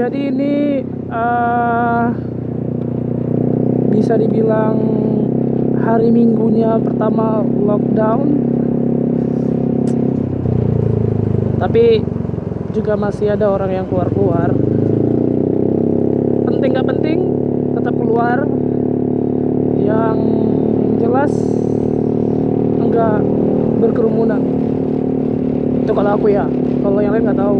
Jadi ini bisa dibilang hari Minggunya pertama lockdown, tapi juga masih ada orang yang keluar-keluar. Penting gak penting tetap keluar. Yang jelas enggak berkerumunan. Itu kalau aku ya. Kalau yang lain nggak tahu.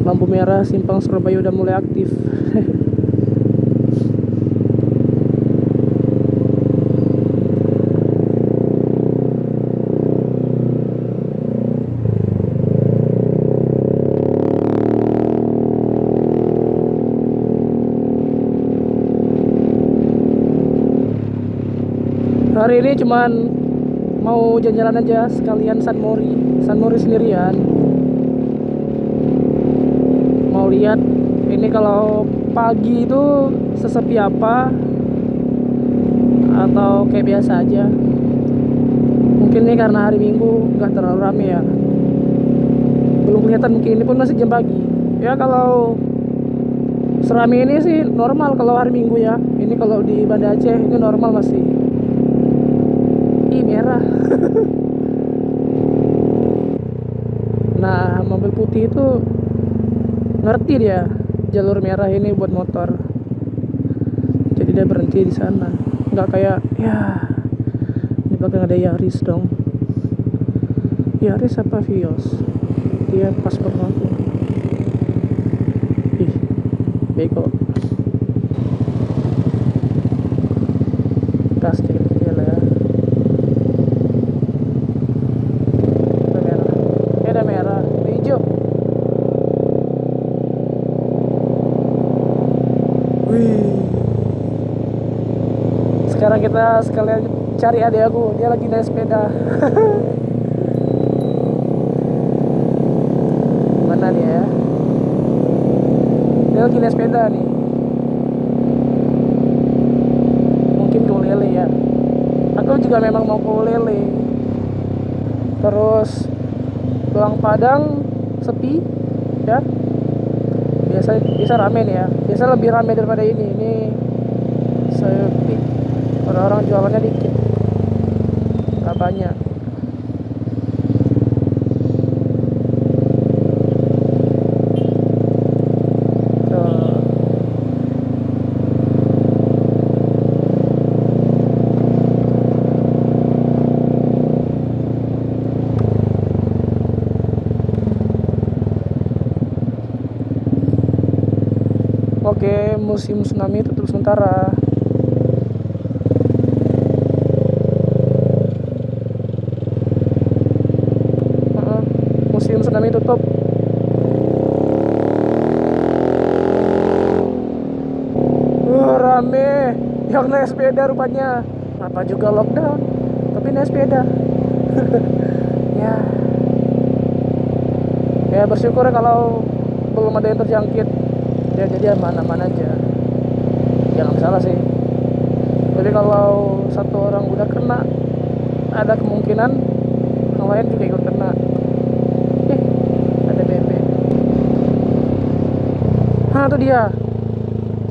Lampu merah simpang Surabaya udah mulai aktif. Hari ini cuman mau jalan-jalan aja sekalian San Mori sendirian. Mau lihat ini kalau pagi itu sesepi apa atau kayak biasa aja. Mungkin ini karena hari Minggu nggak terlalu rame ya. Belum kelihatan, mungkin ini pun masih jam pagi. Ya kalau serame ini sih normal kalau hari Minggu ya. Ini kalau di Banda Aceh ini normal masih. Ih, merah. Nah, mobil putih itu ngerti dia jalur merah ini buat motor. Jadi dia berhenti di sana. Nggak kayak ya di belakang ada Yaris dong. Yaris apa Vios? Dia pas aku. Ih, bego. Gas dikit lah ya. Ada merah, ada hijau. Wih. Sekarang kita sekalian cari adik aku, dia lagi naik sepeda. Mana dia ya? Dia lagi naik sepeda nih. Mungkin ke Ulele ya. Aku juga memang mau ke Ulele. Terus Tulang Padang sepi ya, biasa rame nih ya, biasa lebih rame daripada ini sepi, orang-orang jualannya dikit, nggak banyak. Tuh. Oke, musim tsunami tutup sementara. Musim tsunami tutup. Rame yang naik sepeda rupanya. Apa juga lockdown, tapi naik sepeda. Ya bersyukur kalau belum ada yang terjangkit. Ya jadi aman-aman aja, jangan salah sih. Tapi kalau satu orang udah kena, ada kemungkinan yang lain juga ikut kena. Ada BP. Itu dia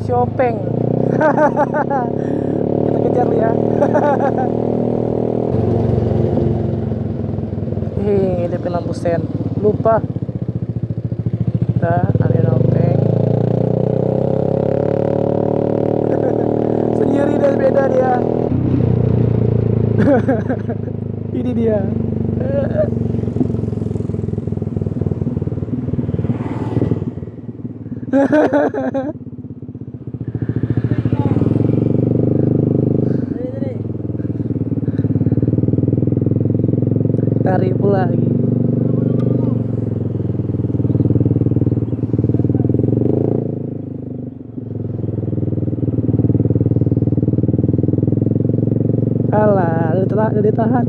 si Openg. Kita kejar ya. Hidupin lampu sen, lupa kita ada Openg. Sendiri dan beda dia. Ini dia. Tarik pula lagi. Alah, udah ditahan.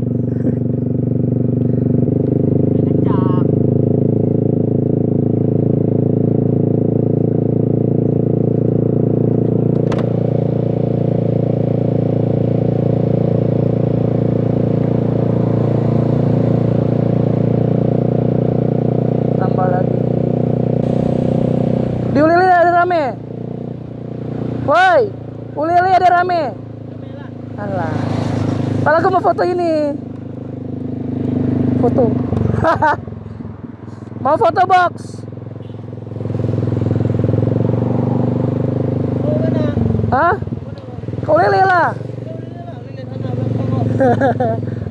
Tambah lagi. Woi, uli-uli ada rame. Alah. Kalau aku mau foto ini. Foto. Mau foto box. Hah? Kau lele lah.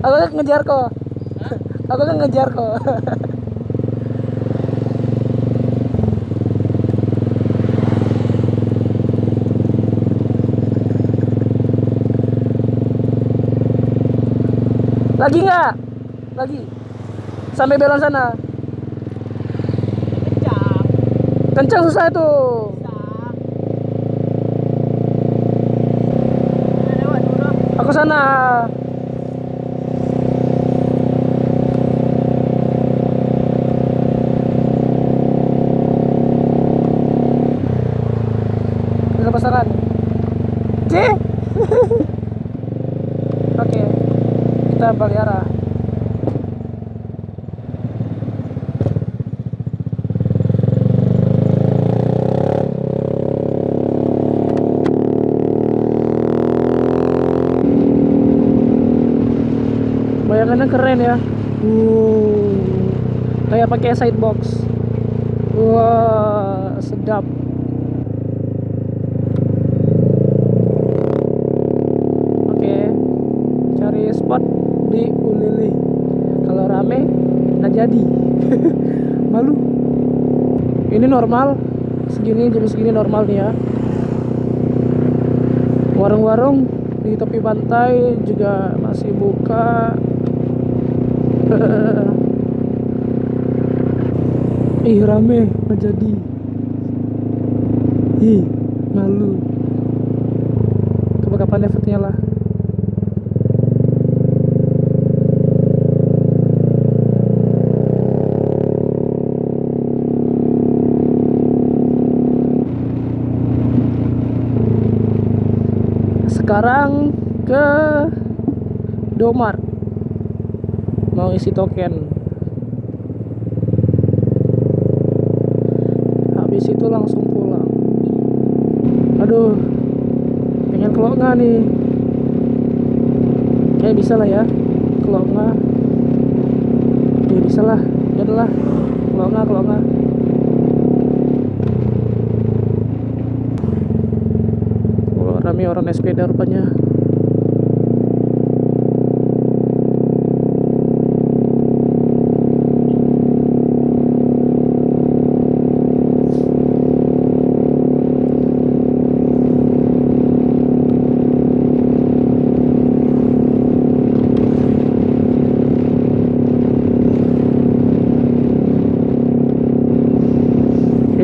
Aku kan ngejar kok. Aku kan ngejar kok. Lagi nggak? Lagi. Sampai belok sana. Kencang. Kencang susah itu. Lewat dulu. Aku sana. Bisa pasaran. C. Oke. Kita balik arah. Bayangannya keren ya. Kayak pakai sidebox. Wah, sedap. Oke, cari spot di Ulili. Kalau rame, nggak jadi. Malu. Ini normal. Segini jam segini normal nih ya. Warung-warung di tepi pantai juga masih buka. Ih rame nggak jadi. Ih malu. Kapan-kapan efeknya lah. Sekarang ke Domar, mau isi token. Habis itu langsung pulang. Aduh, pengen kelonga nih. Kayak bisa lah ya, kelonga. Ya bisa lah, ya udahlah, kelonga. Wah, rame orang naik sepeda rupanya.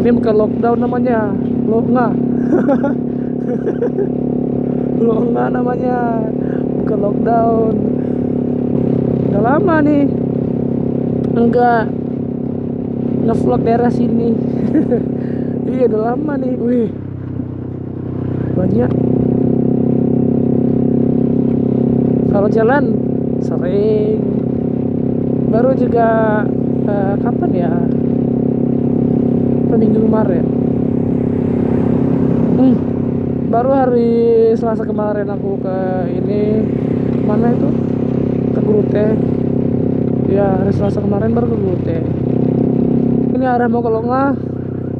Ini bukan lockdown namanya, longa. Longa namanya, bukan lockdown. Udah lama nih enggak ngevlog daerah sini. Iya udah lama nih. Wih, banyak. Kalau jalan sering. Baru juga kapan ya? Minggu kemarin. Baru hari Selasa kemarin aku ke ini, mana itu, ke Grute. Ya hari Selasa kemarin baru ke Grute. Ini arah mau ke Longa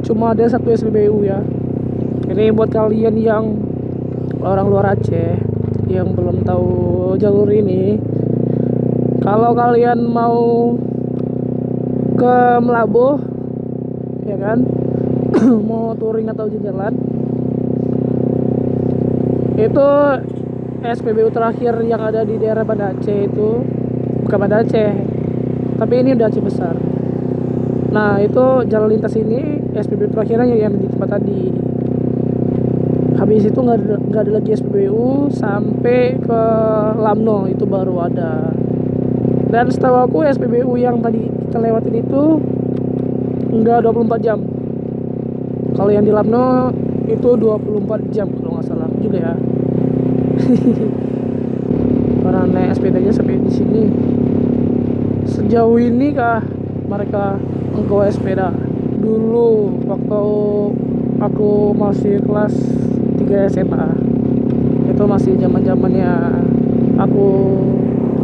cuma ada satu SPBU ya. Ini buat kalian yang orang luar Aceh yang belum tahu jalur ini. Kalau kalian mau ke Melabuh ya kan, mau touring atau jalan, itu SPBU terakhir yang ada di daerah Banda Aceh itu bukan Banda Aceh, tapi ini udah Aceh besar. Nah itu jalan lintas ini SPBU terakhirnya yang di tempat tadi. Habis itu nggak ada lagi SPBU sampai ke Lamno, itu baru ada. Dan setahu aku SPBU yang tadi kita lewatin itu enggak 24 jam. Kalau yang di Lamno itu 24 jam kalau nggak salah juga ya. Karena naik sepedanya sampai di sini. Sejauh ini kah mereka menggawa sepeda? Dulu waktu aku masih kelas 3 3 SMA. Itu masih zamannya aku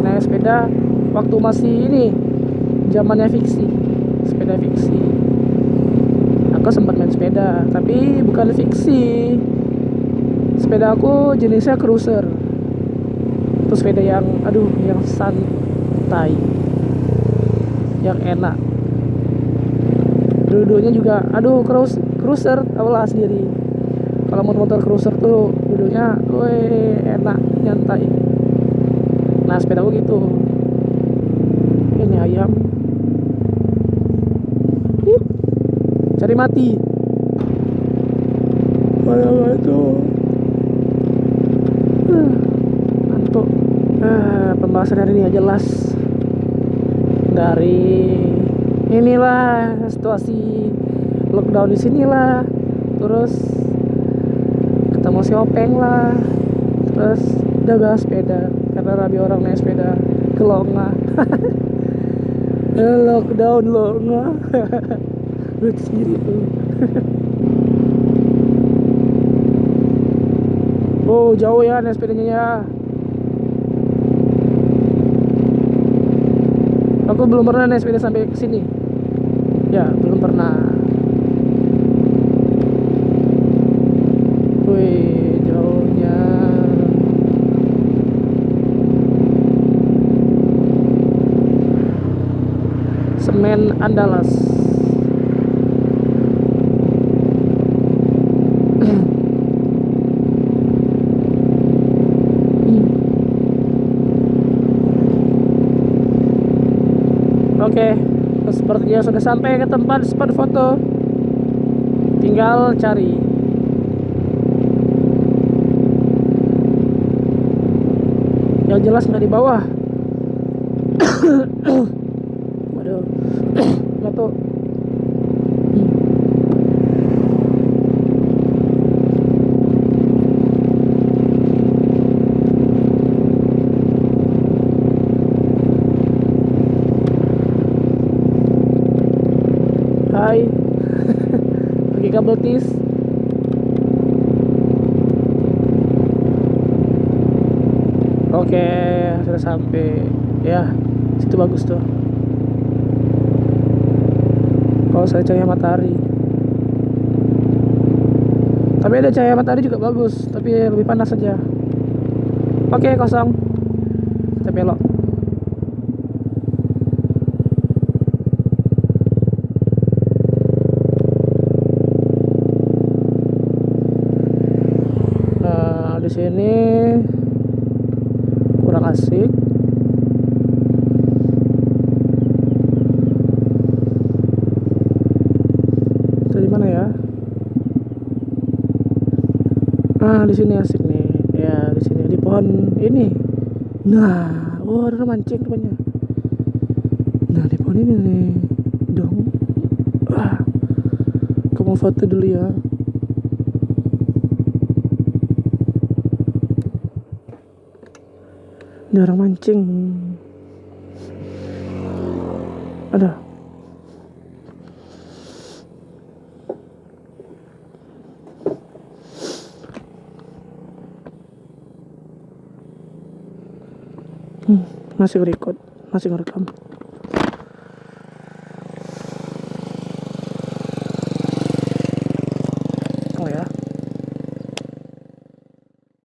naik sepeda, waktu masih ini zamannya fiksi, sepeda fiksi. Aku sempat main sepeda, tapi bukan fiksi. Sepeda aku jenisnya cruiser. Itu sepeda yang yang santai, yang enak. Duduknya juga cruiser, tahulah sendiri. Kalau motor cruiser tuh duduknya enak, nyantai. Nah, sepeda aku gitu. Ini ayam. Cari mati. Ayam itu. Ngantuk. Pembahasan hari ini jelas. Dari inilah situasi lockdown di sinilah, terus ketemu si Openg lah, terus udah bahas sepeda karena rabi orang naik sepeda ke Longa. Lockdown Longa. Lucu sendiri tuh. Oh, jauh ya naik sepedanya ya. Aku belum pernah naik sepeda sampai ke sini. Ya, belum pernah. Wih, jauhnya. Semen Andalas. Oke, sepertinya sudah sampai ke tempat spot foto. Tinggal cari. Yang jelas nggak di bawah. Waduh, batuk. Hai. Pakai kabel tis. Oke, sudah sampai. Ya, situ bagus tuh. Kalau saya cahaya matahari. Tapi ada cahaya matahari juga bagus, tapi lebih panas saja. Oke, kosong. Kita belok. Nah, di sini kurang asik. Dari mana ya? Ah, di sini asik nih. Ya, di sini di pohon ini. Nah, ada mancing rupanya. Nah, di pohon ini nih. Dong. Kamu foto dulu ya. Ini orang mancing. Ada. Masih record, masih ngerekam.